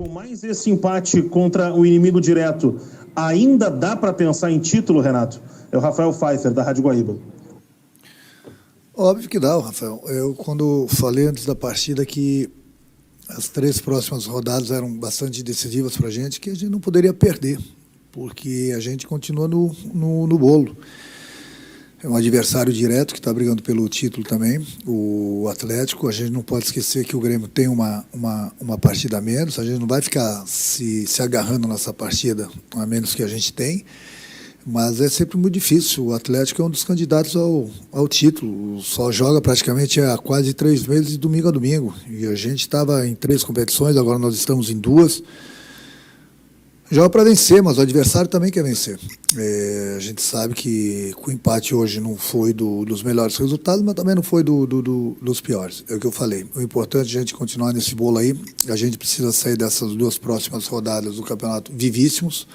Com mais esse empate contra o inimigo direto, ainda dá para pensar em título, Renato? É o Rafael Pfeiffer, da Rádio Guaíba. Óbvio que dá, Rafael. Eu, quando falei antes da partida que as 3 próximas rodadas eram bastante decisivas para a gente, que a gente não poderia perder, porque a gente continua no bolo. É um adversário direto que está brigando pelo título também, o Atlético. A gente não pode esquecer que o Grêmio tem uma partida a menos, a gente não vai ficar se agarrando nessa partida a menos que a gente tem, mas é sempre muito difícil. O Atlético é um dos candidatos ao título, só joga praticamente há quase 3 meses, de domingo a domingo, e a gente estava em 3 competições, agora nós estamos em 2. Joga para vencer, mas o adversário também quer vencer. A gente sabe que o empate hoje não foi dos melhores resultados, mas também não foi dos piores. É o que eu falei. O importante é a gente continuar nesse bolo aí. A gente precisa sair dessas 2 próximas rodadas do campeonato vivíssimos.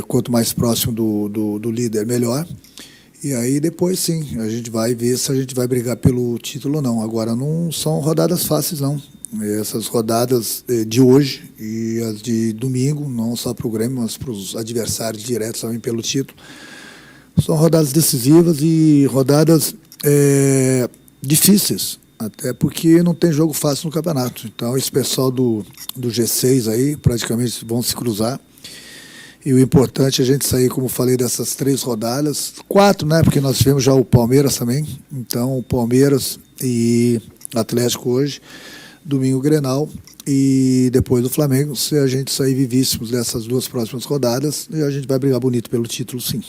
Quanto mais próximo do líder, melhor. E aí depois sim, a gente vai ver se a gente vai brigar pelo título ou não. Agora não são rodadas fáceis, não. Essas rodadas de hoje e as de domingo, não só para o Grêmio, mas para os adversários diretos também pelo título, são rodadas decisivas e rodadas difíceis, até porque não tem jogo fácil no campeonato. Então esse pessoal do G6 aí praticamente vão se cruzar. E o importante é a gente sair, como falei, dessas 3 rodadas, 4, né? Porque nós tivemos já o Palmeiras também. Então o Palmeiras e Atlético hoje, domingo Grenal, e depois do Flamengo. Se a gente sair vivíssimos dessas 2 próximas rodadas, a gente vai brigar bonito pelo título, sim.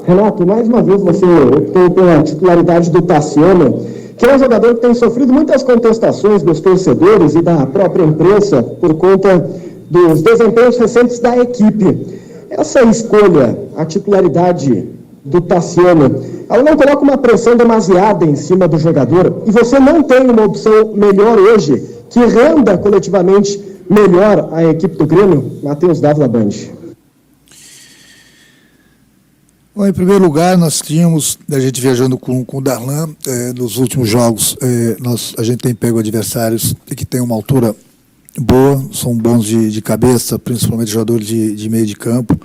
Renato, mais uma vez você optou pela titularidade do Tassiano, que é um jogador que tem sofrido muitas contestações dos torcedores e da própria imprensa por conta dos desempenhos recentes da equipe. Essa escolha, a titularidade do Tassiano, ela não coloca uma pressão demasiada em cima do jogador, e você não tem uma opção melhor hoje que renda coletivamente melhor a equipe do Grêmio? Matheus Dávila, Band. Bom, em primeiro lugar, nós tínhamos, a gente viajando com o Darlan, nos últimos jogos, a gente tem pego adversários que têm uma altura boa, são bons de cabeça, principalmente jogadores de meio de campo,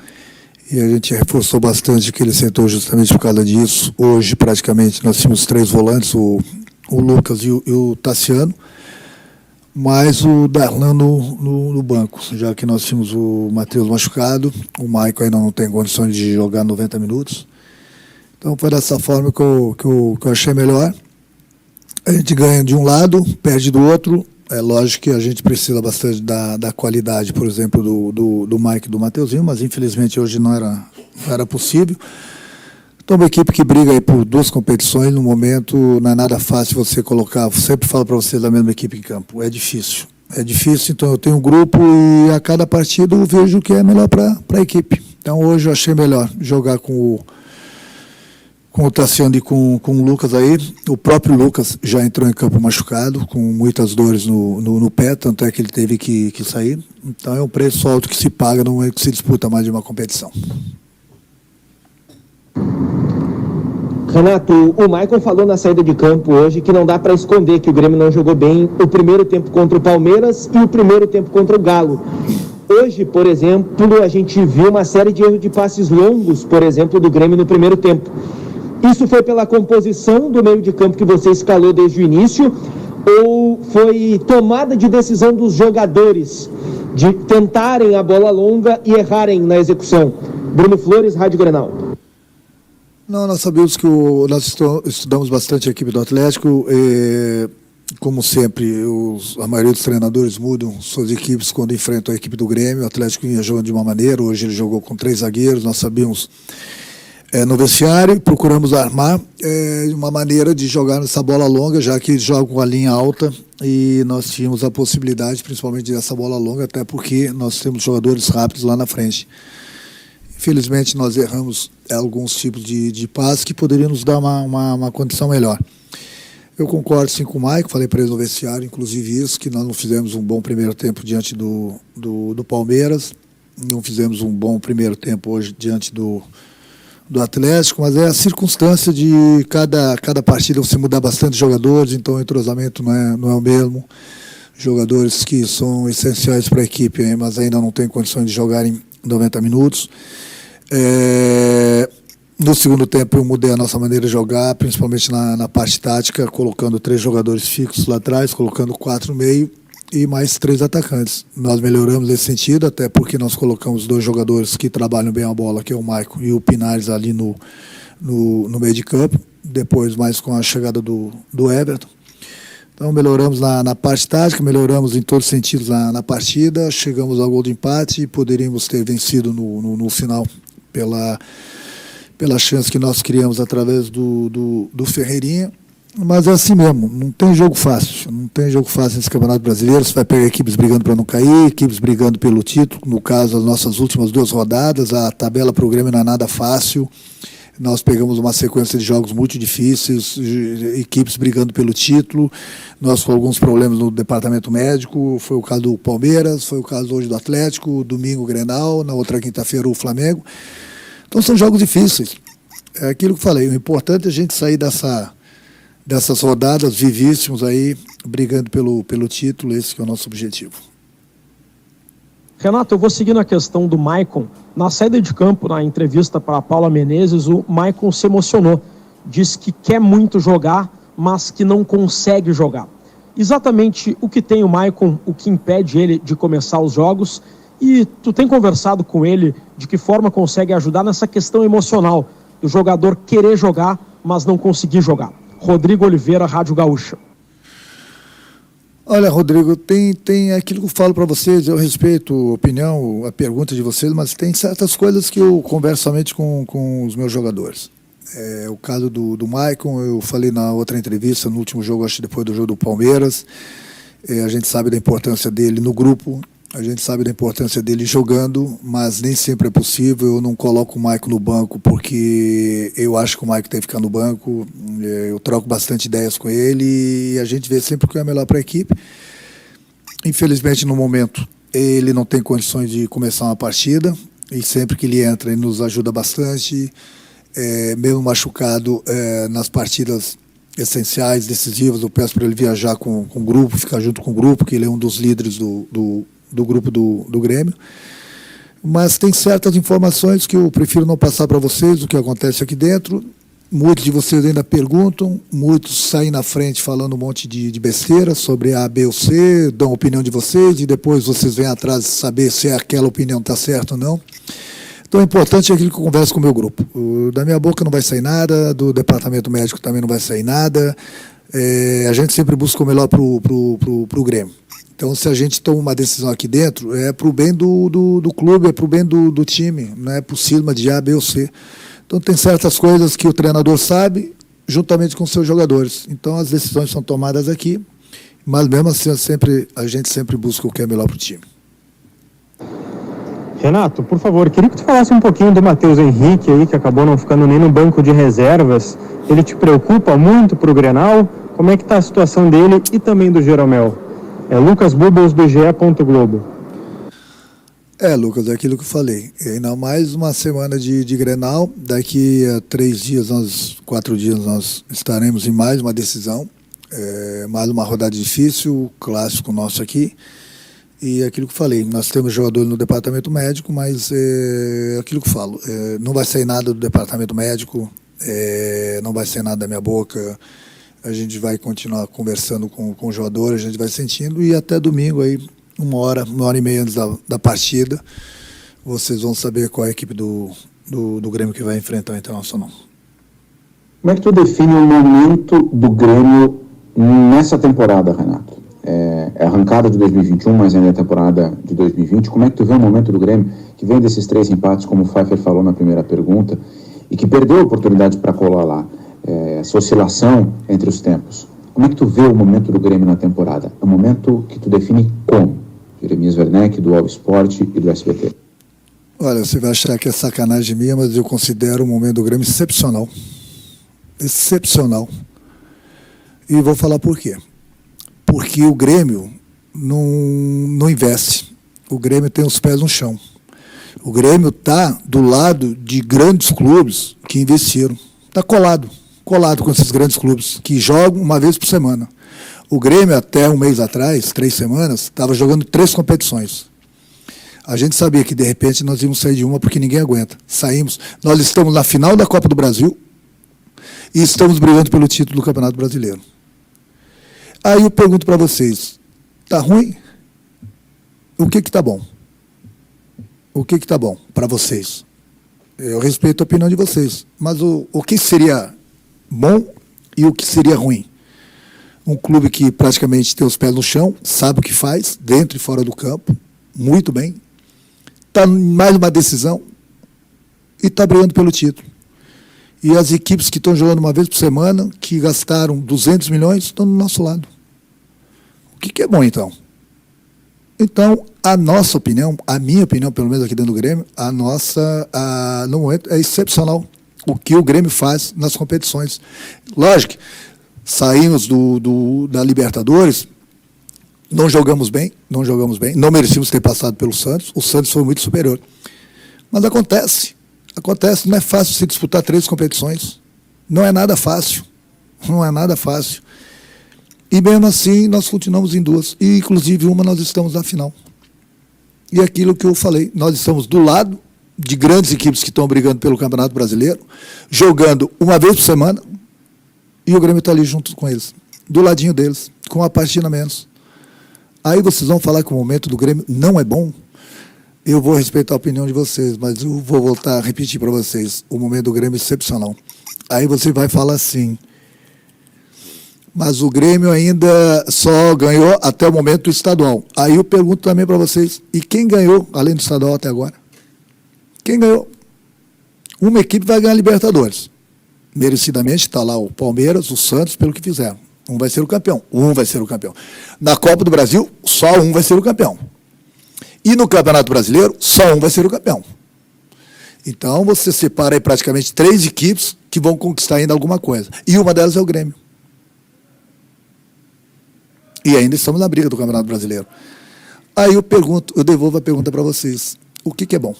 e a gente reforçou bastante que ele sentou justamente por causa disso. Hoje, praticamente, nós tínhamos 3 volantes, o Lucas e o Tassiano, mais o Darlan no banco, já que nós tínhamos o Matheus machucado, o Maicon ainda não tem condições de jogar 90 minutos. Então foi dessa forma que eu achei melhor. A gente ganha de um lado, perde do outro. É lógico que a gente precisa bastante da qualidade, por exemplo, do Mike e do Mateuzinho, mas infelizmente hoje não era possível. Então, uma equipe que briga aí por 2 competições, no momento não é nada fácil você colocar, eu sempre falo para vocês, da mesma equipe em campo, é difícil. É difícil, então eu tenho um grupo e a cada partida eu vejo o que é melhor para a equipe. Então hoje eu achei melhor jogar com o Tassiano e com o Lucas aí. O próprio Lucas já entrou em campo machucado, com muitas dores no pé, tanto é que ele teve que sair. Então é um preço alto que se paga no momento que se disputa mais de uma competição. Renato, o Maicon falou na saída de campo hoje que não dá para esconder que o Grêmio não jogou bem o primeiro tempo contra o Palmeiras e o primeiro tempo contra o Galo. Hoje, por exemplo, a gente viu uma série de erros de passes longos, por exemplo, do Grêmio no primeiro tempo. Isso foi pela composição do meio de campo que você escalou desde o início, ou foi tomada de decisão dos jogadores de tentarem a bola longa e errarem na execução? Bruno Flores, Rádio Grenal. Não, nós sabemos que nós estudamos bastante a equipe do Atlético. Como sempre, a maioria dos treinadores mudam suas equipes quando enfrentam a equipe do Grêmio. O Atlético vinha jogando de uma maneira, hoje ele jogou com 3 zagueiros. Nós sabíamos no vestiário, procuramos armar uma maneira de jogar nessa bola longa, já que eles jogam com a linha alta, e nós tínhamos a possibilidade, principalmente dessa bola longa, até porque nós temos jogadores rápidos lá na frente. Infelizmente, nós erramos alguns tipos de passes que poderiam nos dar uma condição melhor. Eu concordo sim com o Maicon, falei para ele no vestiário, inclusive isso, que nós não fizemos um bom primeiro tempo diante do Palmeiras, não fizemos um bom primeiro tempo hoje diante do Atlético, mas é a circunstância de cada partida você mudar bastante jogadores, então o entrosamento não é o mesmo. jogadores que são essenciais para a equipe, mas ainda não têm condições de jogar em 90 minutos. No segundo tempo eu mudei a nossa maneira de jogar, principalmente na parte tática, colocando 3 jogadores fixos lá atrás, colocando 4 no meio e mais 3 atacantes. Nós melhoramos nesse sentido, até porque nós colocamos 2 jogadores que trabalham bem a bola, que é o Maicon e o Pinares ali no meio de campo, depois mais com a chegada do Everton. Então melhoramos na parte tática, melhoramos em todos os sentidos na partida, chegamos ao gol de empate e poderíamos ter vencido no final pela chance que nós criamos através do Ferreirinha. Mas é assim mesmo, não tem jogo fácil nesse Campeonato Brasileiro. Você vai pegar equipes brigando para não cair, equipes brigando pelo título, no caso as nossas últimas 2 rodadas, a tabela para o Grêmio não é nada fácil, nós pegamos uma sequência de jogos muito difíceis, equipes brigando pelo título, nós com alguns problemas no departamento médico, foi o caso do Palmeiras, foi o caso hoje do Atlético, domingo o Grenal, na outra quinta-feira o Flamengo. Então são jogos difíceis, é aquilo que eu falei, o importante é a gente sair dessas rodadas vivíssimos aí, brigando pelo título, esse que é o nosso objetivo. Renato, eu vou seguir na questão do Maicon. Na saída de campo, na entrevista para a Paula Menezes, o Maicon se emocionou. Disse que quer muito jogar, mas que não consegue jogar. Exatamente o que tem o Maicon, o que impede ele de começar os jogos, e tu tem conversado com ele de que forma consegue ajudar nessa questão emocional do jogador querer jogar, mas não conseguir jogar. Rodrigo Oliveira, Rádio Gaúcha. Olha, Rodrigo, tem aquilo que eu falo para vocês, eu respeito a opinião, a pergunta de vocês, mas tem certas coisas que eu converso somente com os meus jogadores. O caso do Maicon, eu falei na outra entrevista, no último jogo, acho que depois do jogo do Palmeiras, a gente sabe da importância dele no grupo, a gente sabe da importância dele jogando, mas nem sempre é possível. Eu não coloco o Maicon no banco porque eu acho que o Maicon tem que ficar no banco. Eu troco bastante ideias com ele e a gente vê sempre o que é melhor para a equipe. Infelizmente, no momento, ele não tem condições de começar uma partida e sempre que ele entra, ele nos ajuda bastante. Mesmo machucado nas partidas essenciais, decisivas, eu peço para ele viajar com o grupo, ficar junto com o grupo, que ele é um dos líderes do grupo do Grêmio, mas tem certas informações que eu prefiro não passar para vocês, o que acontece aqui dentro. Muitos de vocês ainda perguntam, muitos saem na frente falando um monte de besteira sobre A, B ou C, dão a opinião de vocês e depois vocês vêm atrás saber se aquela opinião está certa ou não. Então, o importante é aquilo que eu converso com o meu grupo. Da minha boca não vai sair nada, do departamento médico também não vai sair nada. A gente sempre busca o melhor para o Grêmio. Então, se a gente toma uma decisão aqui dentro, é para o bem do clube, é para o bem do time, não é por cima de A, B ou C. Então, tem certas coisas que o treinador sabe, juntamente com seus jogadores. Então, as decisões são tomadas aqui, mas mesmo assim, a gente sempre busca o que é melhor para o time. Renato, por favor, queria que tu falasse um pouquinho do Matheus Henrique aí, que acabou não ficando nem no banco de reservas. Ele te preocupa muito para o Grenal? Como é que está a situação dele e também do Jeromel? Lucas Bubbles, do GE. Globo. Lucas, é aquilo que eu falei. Ainda mais uma semana de Grenal. Daqui a 4 dias, nós estaremos em mais uma decisão. Mais uma rodada difícil, clássico nosso aqui. E é aquilo que eu falei, nós temos jogadores no departamento médico, mas é aquilo que eu falo. Não vai sair nada do departamento médico, não vai sair nada da minha boca. A gente vai continuar conversando com o jogador, a gente vai sentindo, e até domingo, aí, uma hora e meia antes da partida, vocês vão saber qual é a equipe do Grêmio que vai enfrentar o Internacional. Como é que tu define o momento do Grêmio nessa temporada, Renato? É arrancada de 2021, mas ainda é a temporada de 2020. Como é que tu vê o momento do Grêmio, que vem desses 3 empates, como o Pfeiffer falou na primeira pergunta, e que perdeu a oportunidade para colar lá? Essa oscilação entre os tempos. Como é que tu vê o momento do Grêmio na temporada? É um momento que tu define como? Jeremias Werneck, do All Sport e do SBT. Olha, você vai achar que é sacanagem minha, mas eu considero o momento do Grêmio excepcional. Excepcional. E vou falar por quê. Porque o Grêmio não investe. O Grêmio tem os pés no chão. O Grêmio está do lado de grandes clubes que investiram. Está colado com esses grandes clubes, que jogam uma vez por semana. O Grêmio, até um mês atrás, 3 semanas, estava jogando 3 competições. A gente sabia que, de repente, nós íamos sair de uma porque ninguém aguenta. Saímos. Nós estamos na final da Copa do Brasil e estamos brigando pelo título do Campeonato Brasileiro. Aí eu pergunto para vocês, tá ruim? O que está bom? O que está bom para vocês? Eu respeito a opinião de vocês, mas o que seria bom e o que seria ruim? Um clube que praticamente tem os pés no chão, sabe o que faz, dentro e fora do campo, muito bem, está em mais uma decisão e está brigando pelo título. E as equipes que estão jogando uma vez por semana, que gastaram 200 milhões, estão do nosso lado. O que é bom, então? Então, a nossa opinião, a minha opinião, pelo menos aqui dentro do Grêmio, no momento, é excepcional o que o Grêmio faz nas competições. Lógico, saímos da Libertadores, não jogamos bem, não merecíamos ter passado pelo Santos, o Santos foi muito superior. Mas acontece, não é fácil se disputar 3 competições, não é nada fácil. E mesmo assim, nós continuamos em 2. E, inclusive, uma nós estamos na final. E aquilo que eu falei, nós estamos do lado de grandes equipes que estão brigando pelo Campeonato Brasileiro, jogando uma vez por semana, e o Grêmio está ali junto com eles, do ladinho deles, com uma partida a menos. Aí vocês vão falar que o momento do Grêmio não é bom? Eu vou respeitar a opinião de vocês, mas eu vou voltar a repetir para vocês, o momento do Grêmio é excepcional. Aí você vai falar assim, mas o Grêmio ainda só ganhou até o momento do estadual. Aí eu pergunto também para vocês, e quem ganhou, além do estadual até agora? Quem ganhou? Uma equipe vai ganhar a Libertadores. Merecidamente está lá o Palmeiras, o Santos, pelo que fizeram. Um vai ser o campeão. Na Copa do Brasil, só um vai ser o campeão. E no Campeonato Brasileiro, só um vai ser o campeão. Então, você separa aí praticamente 3 equipes que vão conquistar ainda alguma coisa. E uma delas é o Grêmio. E ainda estamos na briga do Campeonato Brasileiro. Aí eu devolvo a pergunta para vocês. O que é bom?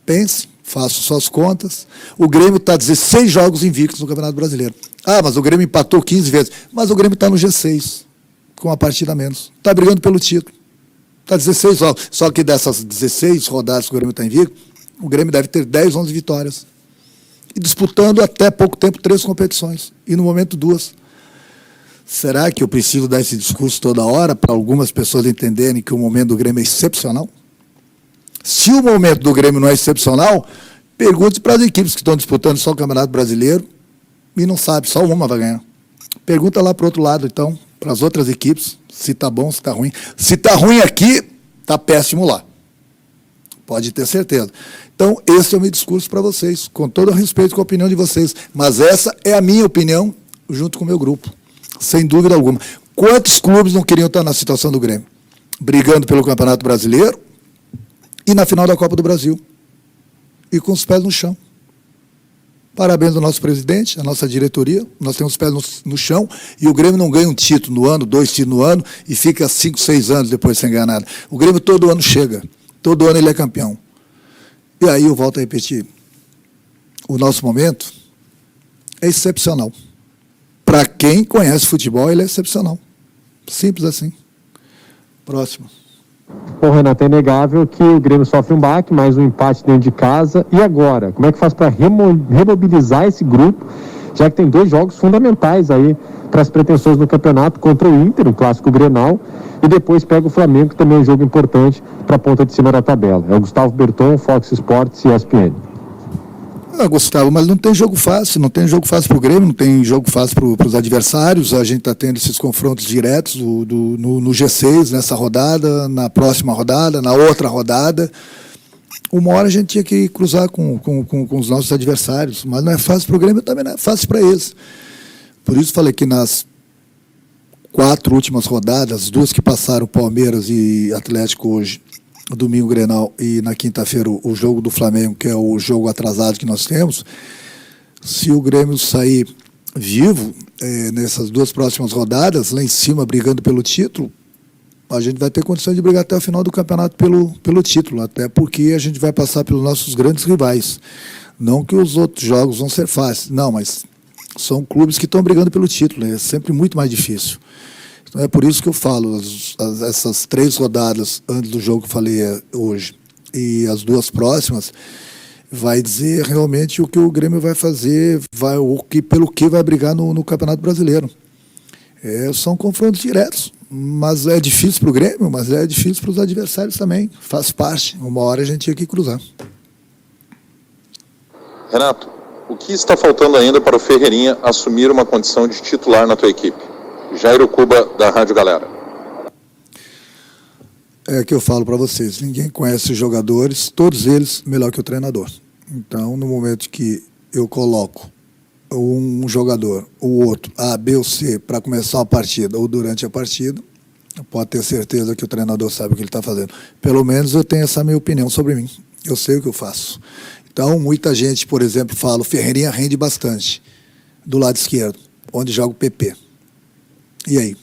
Pense, faço suas contas. O Grêmio está 16 jogos invictos no Campeonato Brasileiro. Ah, mas o Grêmio empatou 15 vezes. Mas o Grêmio está no G6, com uma partida a menos. Está brigando pelo título. Está 16 jogos. Só que dessas 16 rodadas que o Grêmio está invicto, o Grêmio deve ter 10, 11 vitórias. E disputando até pouco tempo 3 competições. E no momento 2. Será que eu preciso dar esse discurso toda hora para algumas pessoas entenderem que o momento do Grêmio é excepcional? Se o momento do Grêmio não é excepcional, pergunte para as equipes que estão disputando só o Campeonato Brasileiro e não sabe, só uma vai ganhar. Pergunta lá para o outro lado, então, para as outras equipes, se está bom, se está ruim. Se está ruim aqui, está péssimo lá. Pode ter certeza. Então, esse é o meu discurso para vocês, com todo o respeito com a opinião de vocês. Mas essa é a minha opinião, junto com o meu grupo. Sem dúvida alguma. Quantos clubes não queriam estar na situação do Grêmio? Brigando pelo Campeonato Brasileiro e na final da Copa do Brasil. E com os pés no chão. Parabéns ao nosso presidente, à nossa diretoria. Nós temos os pés no chão e o Grêmio não ganha um título no ano, 2 títulos no ano e fica 5, 6 anos depois sem ganhar nada. O Grêmio todo ano chega. Todo ano ele é campeão. E aí eu volto a repetir. O nosso momento é excepcional. Para quem conhece futebol, ele é excepcional. Simples assim. Próximo. Bom, Renato, é inegável que o Grêmio sofre um baque, mais um empate dentro de casa. E agora? Como é que faz para remobilizar esse grupo, já que tem 2 jogos fundamentais aí para as pretensões no campeonato contra o Inter, o clássico Grenal, e depois pega o Flamengo, que também é um jogo importante para a ponta de cima da tabela. É o Gustavo Berton, Fox Sports e ESPN. Gustavo, mas não tem jogo fácil para o Grêmio, não tem jogo fácil para os adversários. A gente está tendo esses confrontos diretos no G6, nessa rodada, na próxima rodada, na outra rodada. Uma hora a gente tinha que cruzar com os nossos adversários, mas não é fácil para o Grêmio, também não é fácil para eles. Por isso falei que nas 4 últimas rodadas, 2 que passaram, Palmeiras e Atlético hoje, domingo Grenal e na quinta-feira o jogo do Flamengo, que é o jogo atrasado que nós temos, se o Grêmio sair vivo nessas 2 próximas rodadas, lá em cima brigando pelo título, a gente vai ter condição de brigar até o final do campeonato pelo título, até porque a gente vai passar pelos nossos grandes rivais. Não que os outros jogos vão ser fáceis, não, mas São clubes que estão brigando pelo título, é sempre muito mais difícil. Então é por isso que eu falo, essas 3 rodadas antes do jogo que eu falei hoje e as 2 próximas, vai dizer realmente o que o Grêmio vai fazer, pelo que vai brigar no Campeonato Brasileiro. São confrontos diretos, mas é difícil para o Grêmio, mas é difícil para os adversários também, faz parte, uma hora a gente tinha que cruzar. Renato, o que está faltando ainda para o Ferreirinha assumir uma condição de titular na tua equipe? Jairo Cuba, da Rádio Galera. É que eu falo para vocês, ninguém conhece os jogadores, todos eles melhor que o treinador. Então, no momento que eu coloco um jogador, o outro, A, B ou C, para começar a partida ou durante a partida, pode ter certeza que o treinador sabe o que ele está fazendo. Pelo menos eu tenho essa minha opinião sobre mim. Eu sei o que eu faço. Então, muita gente, por exemplo, fala, o Ferreirinha rende bastante do lado esquerdo, onde joga o PP. E aí?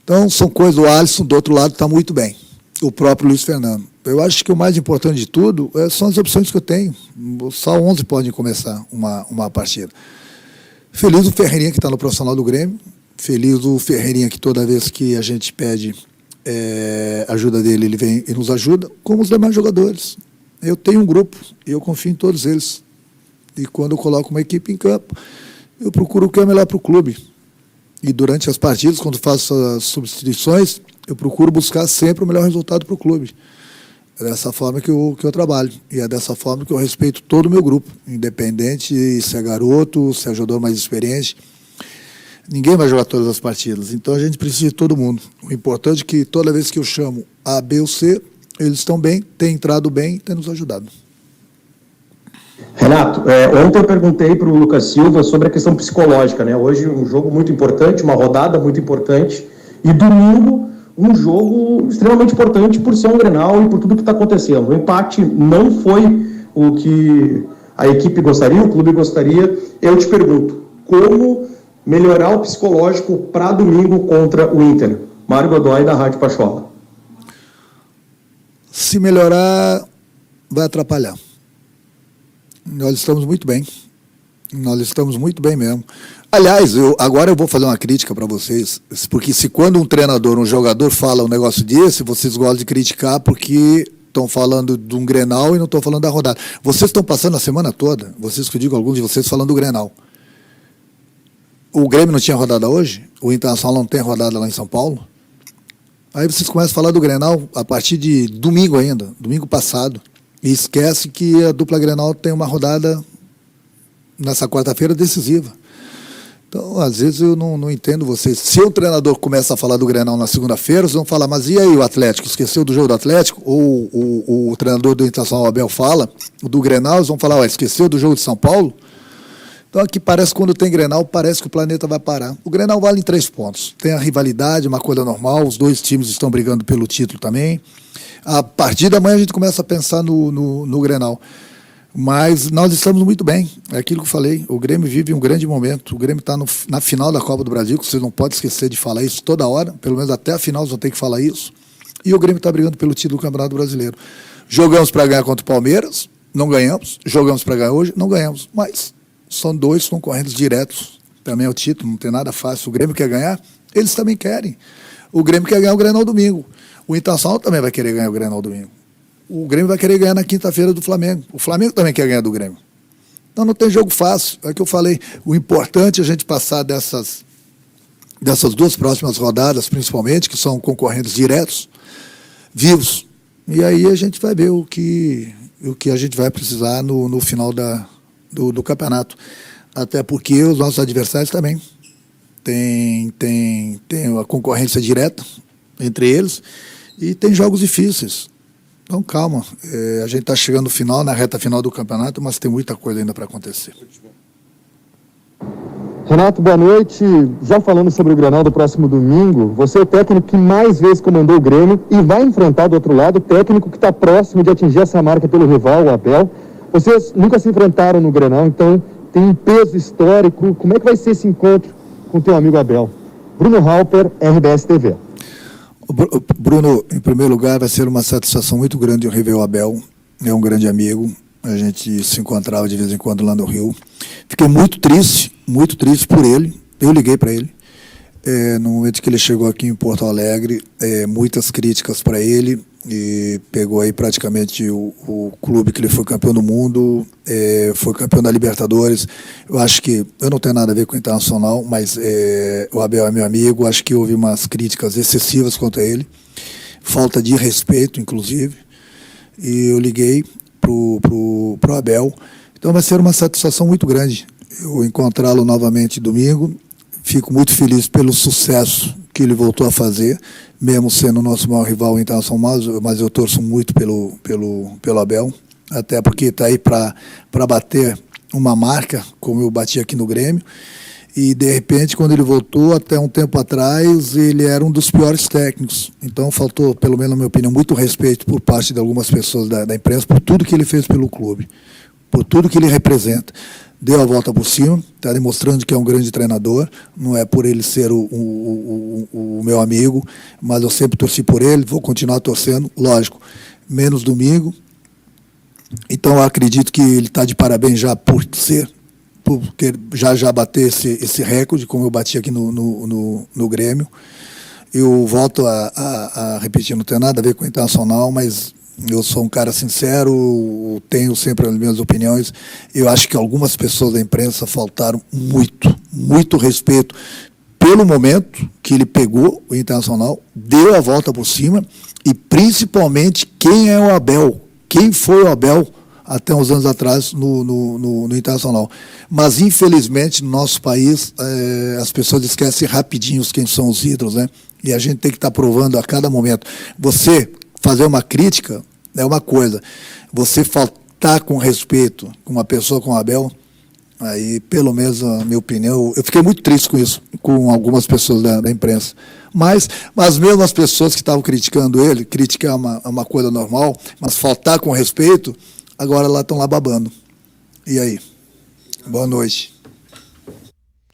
Então, são coisas, o Alisson, do outro lado, está muito bem. O próprio Luiz Fernando. Eu acho que o mais importante de tudo são as opções que eu tenho. Só 11 podem começar uma partida. Feliz o Ferreirinha que está no profissional do Grêmio. Feliz o Ferreirinha que toda vez que a gente pede ajuda dele, ele vem e nos ajuda, como os demais jogadores. Eu tenho um grupo e eu confio em todos eles. E quando eu coloco uma equipe em campo, eu procuro o que é melhor para o clube. E durante as partidas, quando faço as substituições, eu procuro buscar sempre o melhor resultado para o clube. É dessa forma que eu trabalho. E é dessa forma que eu respeito todo o meu grupo. Independente se é garoto, se é jogador mais experiente. Ninguém vai jogar todas as partidas. Então a gente precisa de todo mundo. O importante é que toda vez que eu chamo A, B ou C, eles estão bem, têm entrado bem e têm nos ajudado. Renato, ontem eu perguntei para o Lucas Silva sobre a questão psicológica, né? Hoje um jogo muito importante, uma rodada muito importante, e domingo um jogo extremamente importante por ser um Grenal e por tudo que está acontecendo. O empate não foi o que a equipe gostaria, o clube gostaria. Eu te pergunto, como melhorar o psicológico para domingo contra o Inter? Mário Godoy, da Rádio Pachola. Se melhorar, vai atrapalhar. Nós estamos muito bem. Nós estamos muito bem mesmo. Aliás, agora eu vou fazer uma crítica para vocês, porque se quando um treinador, um jogador fala um negócio desse, vocês gostam de criticar porque estão falando de um Grenal e não estão falando da rodada. Vocês estão passando a semana toda, vocês que eu digo, alguns de vocês falando do Grenal. O Grêmio não tinha rodada hoje? O Internacional não tem rodada lá em São Paulo? Aí vocês começam a falar do Grenal a partir de domingo ainda, domingo passado. E esquece que a dupla Grenal tem uma rodada nessa quarta-feira decisiva. Então, às vezes eu não entendo vocês. Se o treinador começa a falar do Grenal na segunda-feira, vocês vão falar, mas e aí o Atlético? Esqueceu do jogo do Atlético? Ou o treinador do Internacional, Abel, fala do Grenal, eles vão falar, esqueceu do jogo de São Paulo? Então aqui parece que quando tem Grenal, parece que o planeta vai parar. O Grenal vale em 3 pontos. Tem a rivalidade, uma coisa normal, os 2 times estão brigando pelo título também. A partir da manhã a gente começa a pensar no Grenal. Mas nós estamos muito bem, é aquilo que eu falei, o Grêmio vive um grande momento, o Grêmio está na final da Copa do Brasil, que vocês não podem esquecer de falar isso toda hora, pelo menos até a final vocês vão ter que falar isso, e o Grêmio está brigando pelo título do Campeonato Brasileiro. Jogamos para ganhar contra o Palmeiras, não ganhamos, jogamos para ganhar hoje, não ganhamos, mas são 2 concorrentes diretos, também é o título, não tem nada fácil, o Grêmio quer ganhar, eles também querem, o Grêmio quer ganhar o Grenal domingo, o Internacional também vai querer ganhar o Grenal domingo. O Grêmio vai querer ganhar na quinta-feira do Flamengo. O Flamengo também quer ganhar do Grêmio. Então não tem jogo fácil. É o que eu falei. O importante é a gente passar dessas 2 próximas rodadas, principalmente, que são concorrentes diretos, vivos. E aí a gente vai ver o que a gente vai precisar no final do campeonato. Até porque os nossos adversários também têm a concorrência direta entre eles e tem jogos difíceis. Então, calma, a gente está chegando no final, na reta final do campeonato, mas tem muita coisa ainda para acontecer. Renato, boa noite. Já falando sobre o Grenal do próximo domingo, você é o técnico que mais vezes comandou o Grêmio e vai enfrentar do outro lado o técnico que está próximo de atingir essa marca pelo rival, o Abel. Vocês nunca se enfrentaram no Grenal, então tem um peso histórico. Como é que vai ser esse encontro com o teu amigo Abel? Bruno Halper, RBS TV. Bruno, em primeiro lugar, vai ser uma satisfação muito grande eu rever o Abel, é um grande amigo, A gente se encontrava de vez em quando lá no Rio. Fiquei muito triste por ele. Eu liguei para ele. No momento que ele chegou aqui em Porto Alegre, muitas críticas para ele, e pegou aí praticamente o clube que ele foi campeão do mundo, foi campeão da Libertadores. Eu acho que, eu não tenho nada a ver com o Internacional, mas o Abel é meu amigo, acho que houve umas críticas excessivas contra ele, falta de respeito, inclusive, e eu liguei pro Abel. Então vai ser uma satisfação muito grande eu encontrá-lo novamente domingo. Fico muito feliz pelo sucesso que ele voltou a fazer, mesmo sendo o nosso maior rival internacional, mas eu torço muito pelo Abel, até porque está aí para bater uma marca, como eu bati aqui no Grêmio, e de repente, quando ele voltou, até um tempo atrás, ele era um dos piores técnicos. Então faltou, pelo menos na minha opinião, muito respeito por parte de algumas pessoas da imprensa, por tudo que ele fez pelo clube, por tudo que ele representa. Deu a volta por cima, está demonstrando que é um grande treinador, não é por ele ser o meu amigo, mas eu sempre torci por ele, vou continuar torcendo, lógico, menos domingo. Então eu acredito que ele está de parabéns já por já bater esse recorde, como eu bati aqui no Grêmio. Eu volto a repetir, não tem nada a ver com o Internacional, mas eu sou um cara sincero, tenho sempre as minhas opiniões. Eu acho que algumas pessoas da imprensa faltaram muito respeito pelo momento que ele pegou o Internacional, deu a volta por cima, e principalmente quem é o Abel, quem foi o Abel até uns anos atrás no Internacional. Mas, infelizmente, no nosso país, as pessoas esquecem rapidinho quem são os ídolos, né? E a gente tem que estar provando a cada momento. Você fazer uma crítica é uma coisa, você faltar com respeito com uma pessoa como o Abel, aí, pelo menos, a minha opinião, eu fiquei muito triste com isso, com algumas pessoas da imprensa. Mas mesmo as pessoas que estavam criticando ele, criticar é uma coisa normal, mas faltar com respeito, agora lá estão lá babando. E aí? Boa noite.